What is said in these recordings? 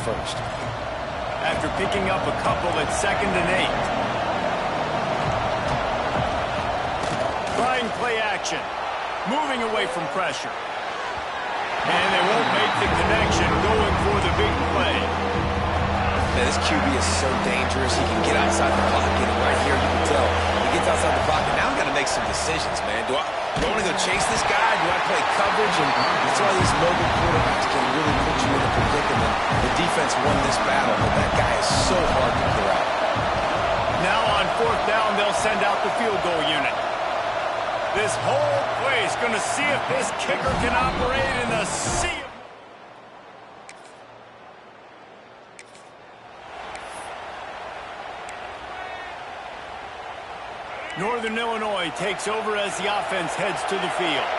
first. After picking up a couple at 2nd and 8. Trying play action. Moving away from pressure. And they won't make the connection going for the big play. Man, this QB is so dangerous. He can get outside the pocket, and right here you can tell he gets outside the pocket. Now I've got to make some decisions, man. Do I want to go chase this guy? Do I play coverage? And that's why these mobile quarterbacks can really put you in a predicament. The defense won this battle, but that guy is so hard to clear out. Now on 4th down, they'll send out the field goal unit. This whole play is going to see if this kicker can operate in the sea of... Northern Illinois takes over as the offense heads to the field.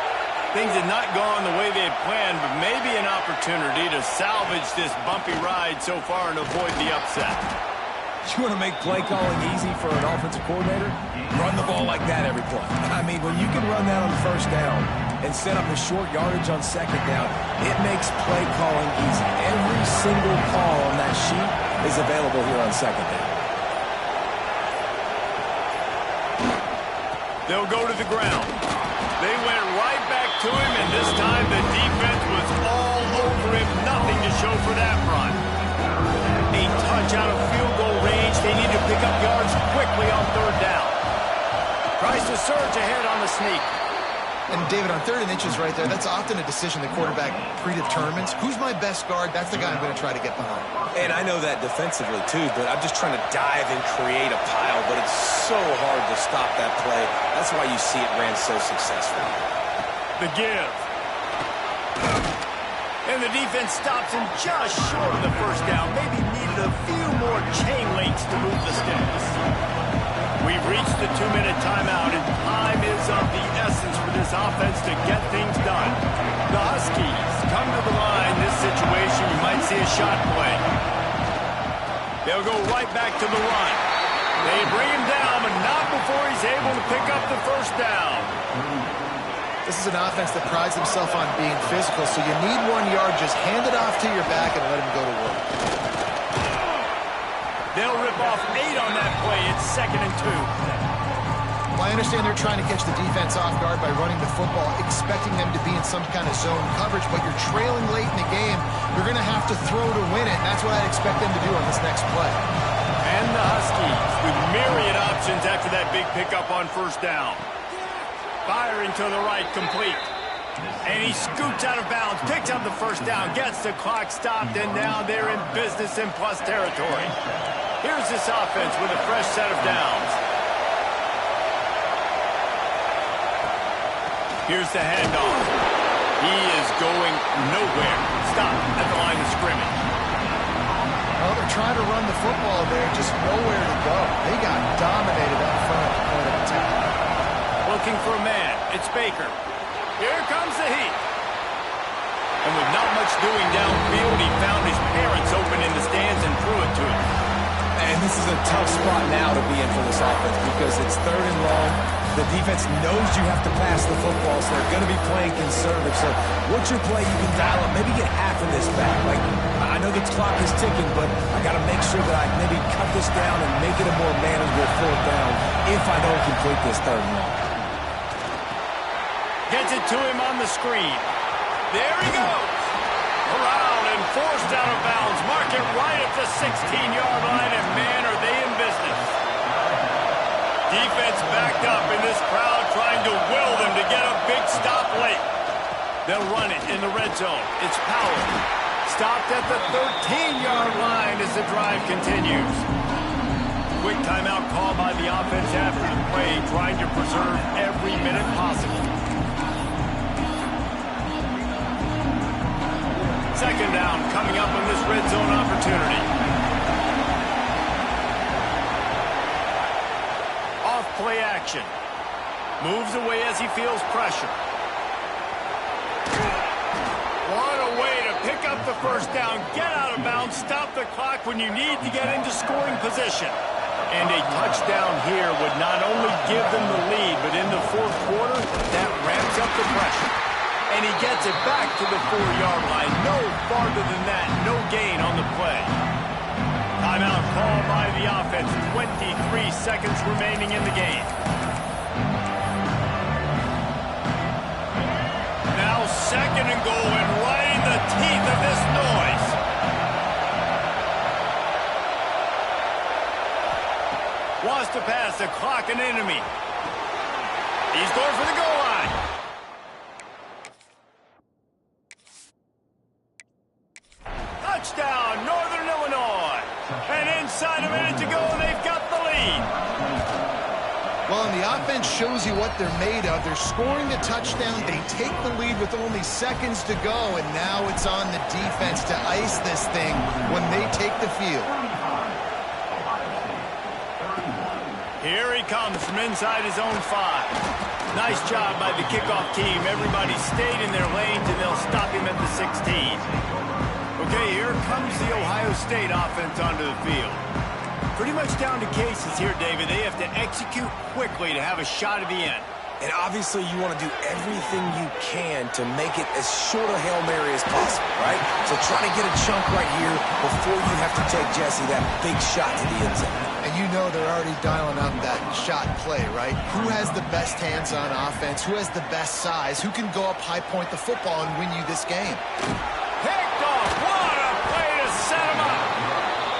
Things had not gone the way they had planned, but maybe an opportunity to salvage this bumpy ride so far and avoid the upset. You want to make play calling easy for an offensive coordinator? Run the ball like that every play. I mean, when you can run that on 1st down and set up a short yardage on 2nd down, it makes play calling easy. Every single call on that sheet is available here on 2nd down. They'll go to the ground. They went right back to him, and this time the defense was all over him. Nothing to show for that run. A touch out of field goal range. They need to pick up yards quickly on 3rd down. Tries to surge ahead on the sneak. And, David, on 3rd and inches right there, that's often a decision the quarterback predetermines. Who's my best guard? That's the guy I'm going to try to get behind. And I know that defensively, too, but I'm just trying to dive and create a pile, but it's so hard to stop that play. That's why you see it ran so successfully. The give. And the defense stops him just short of the 1st down. Maybe needed a few more chain links to move the sticks. We've reached the 2-minute timeout, and time is of the essence for this offense to get things done. The Huskies come to the line. This situation, you might see a shot play. They'll go right back to the run. They bring him down, but not before he's able to pick up the 1st down. This is an offense that prides himself on being physical, so you need 1 yard. Just hand it off to your back and let him go to work. They'll rip off 8 on that play. It's 2nd and 2. Well, I understand they're trying to catch the defense off guard by running the football, expecting them to be in some kind of zone coverage, but you're trailing late in the game. You're going to have to throw to win it, and that's what I'd expect them to do on this next play. And the Huskies with myriad options after that big pickup on 1st down. Firing to the right, complete. And he scoots out of bounds, picks up the 1st down, gets the clock stopped, and now they're in business in plus territory. Here's this offense with a fresh set of downs. Here's the handoff. He is going nowhere. Stop at the line of scrimmage. Well, they're trying to run the football there, just nowhere to go. They got dominated up front at the point of attack. Looking for a man. It's Baker. Here comes the heat. And with not much doing downfield, he found his parents open in the stands and threw it to him. And this is a tough spot now to be in for this offense because it's 3rd and long. The defense knows you have to pass the football, so they're going to be playing conservative. So what's your play? You can dial up, maybe get half of this back. Like, I know the clock is ticking, but I got to make sure that I maybe cut this down and make it a more manageable 4th down if I don't complete this 3rd and long. Gets it to him on the screen. There he goes. Around and forced out of bounds. Mark it right at the 16-yard line, and man, are they in business. Defense backed up in this crowd trying to will them to get a big stop late. They'll run it in the red zone. It's Powell. Stopped at the 13-yard line as the drive continues. Quick timeout call by the offense after the play, trying to preserve every minute possible. 2nd down coming up on this red zone opportunity. Off play action. Moves away as he feels pressure. What a way to pick up the 1st down. Get out of bounds. Stop the clock when you need to get into scoring position. And a touchdown here would not only give them the lead, but in the 4th quarter, that ramps up the pressure. And he gets it back to the 4-yard line. No farther than that. No gain on the play. Timeout called by the offense. 23 seconds remaining in the game. Now 2nd and goal, and right in the teeth of this noise. Wants to pass the clock an enemy. He's going for the goal line. Touchdown, Northern Illinois. And inside a minute to go, they've got the lead. Well, and the offense shows you what they're made of. They're scoring the touchdown. They take the lead with only seconds to go, and now it's on the defense to ice this thing when they take the field. Here he comes from inside his own 5. Nice job by the kickoff team. Everybody stayed in their lanes, and they'll stop him at the 16. Okay, here comes the Ohio State offense onto the field. Pretty much down to cases here, David. They have to execute quickly to have a shot at the end. And obviously you want to do everything you can to make it as short a Hail Mary as possible, right? So try to get a chunk right here before you have to take, Jesse, that big shot to the end zone. And you know they're already dialing up that shot play, right? Who has the best hands on offense? Who has the best size? Who can go up high point the football and win you this game? Picked off. What a play to set him up.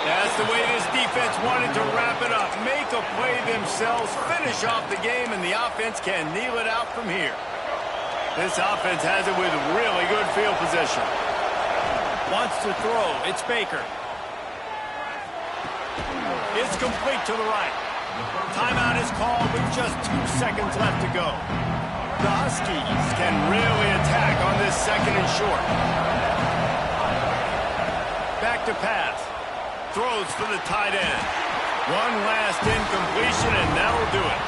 That's the way this defense wanted to wrap it up. Make a play themselves, finish off the game, and the offense can kneel it out from here. This offense has it with really good field position. Wants to throw. It's Baker. It's complete to the right. Timeout is called with just 2 seconds left to go. The Huskies can really attack on this 2nd and short. Back to pass. Throws for the tight end. One last incompletion, and that'll do it.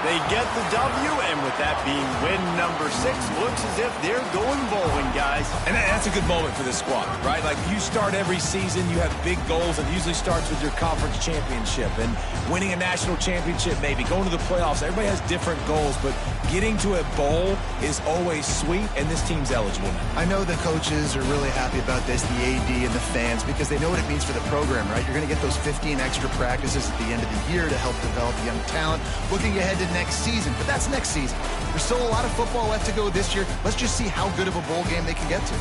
They get the W, and with that being win number 6, looks as if they're going bowling, guys. And that's a good moment for this squad, right? Like, you start every season, you have big goals, and it usually starts with your conference championship and winning a national championship, maybe going to the playoffs. Everybody has different goals, but getting to a bowl is always sweet, and this team's eligible now. I know the coaches are really happy about this, the AD and the fans, because they know what it means for the program, right? You're going to get those 15 extra practices at the end of the year to help develop young talent. Looking ahead to next season, but that's next season. There's still a lot of football left to go this year. Let's just see how good of a bowl game they can get to.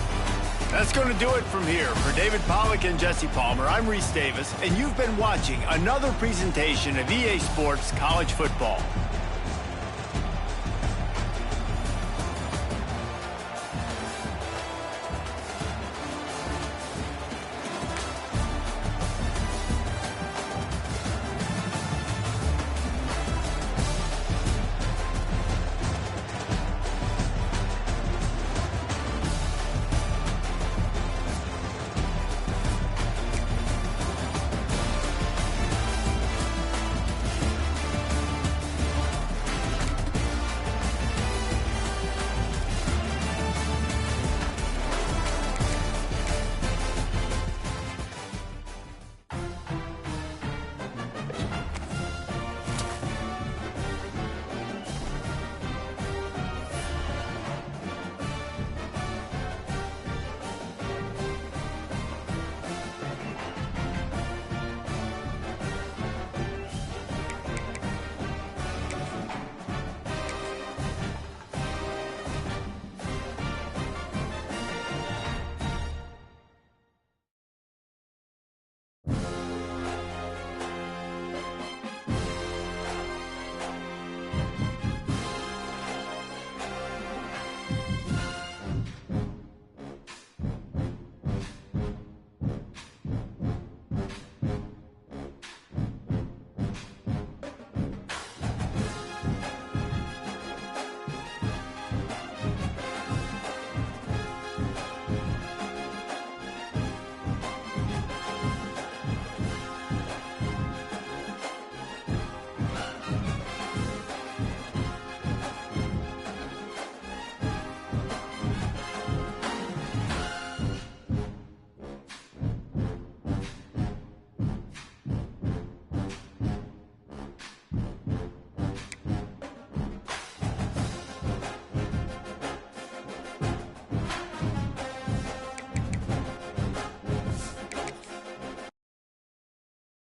That's going to do it from here. For David Pollack and Jesse Palmer, I'm Reese Davis, and you've been watching another presentation of EA Sports College Football.